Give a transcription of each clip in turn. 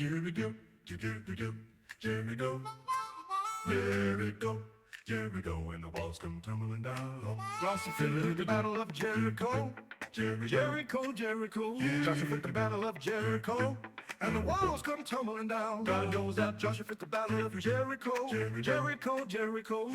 Jericho, Jericho, Jericho, Jericho, Jericho, and the walls come tumbling down. Joshua fought the battle of Jericho, Jericho, Jericho. Joshua fought the battle of Jericho, and the walls come tumbling down. God knows that Joshua fought the battle of Jericho, Jericho, Jericho.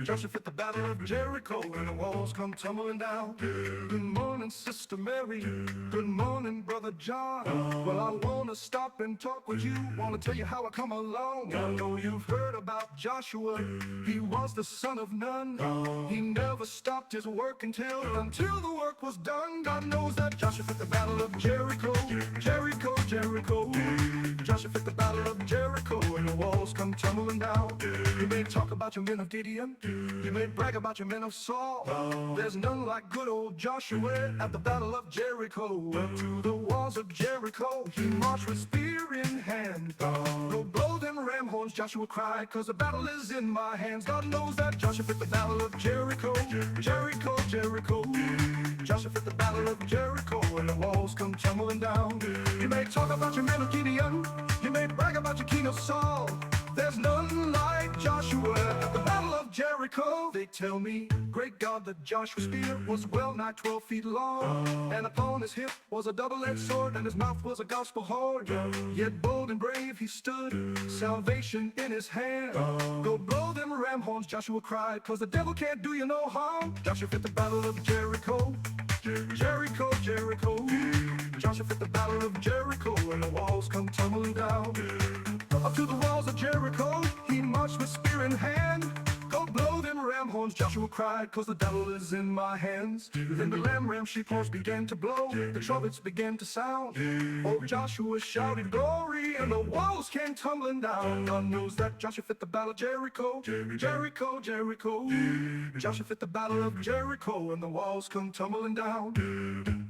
Joshua fought the battle of Jericho, and the walls come tumbling down. Good morning, Sister Mary. Good morning, Brother John. Well, I wanna stop and talk with you. Wanna tell you how I come along. I know you've heard about Joshua. He was the son of Nun. He never stopped his work until the work was done. God knows that Joshua fought the battle of Jericho, Jericho, Jericho. Joshua fought the battle of Jericho, and the walls come tumbling down. You may talk about your men of Gideon, you may brag about your men of Saul. There's none like good old Joshua at the battle of Jericho. Up to the walls of Jericho, he marched with spear in hand. Go blow them ram horns, Joshua cried, cause the battle is in my hands. God knows that Joshua fought the battle of Jericho, Jericho, Jericho. Joshua fought the battle of Jericho, and the walls come tumbling down. You may talk about your men of Gideon, you may brag about your king of Saul. There's none like Joshua at the battle of Jericho. They tell me, great God, that Joshua's spear was well nigh 12 feet long, and upon his hip was a double-edged sword, and his mouth was a gospel horn. Yet bold and brave he stood, salvation in his hand. Go blow them ram horns, Joshua cried, cause the devil can't do you no harm. Joshua fought the battle of Jericho, Jericho, Jericho. Joshua fought the battle of Jericho, and the walls come tumbling down. Up to the walls of Jericho, he marched with spear in hand. Go blow them ram horns, Joshua cried, cause the battle is in my hands. Then the ram sheep horns began to blow, the trumpets began to sound. Oh, Joshua shouted glory, and the walls came tumbling down. God knows that Joshua fought the battle of Jericho, Jericho, Jericho. Joshua fought the battle of Jericho, and the walls come tumbling down.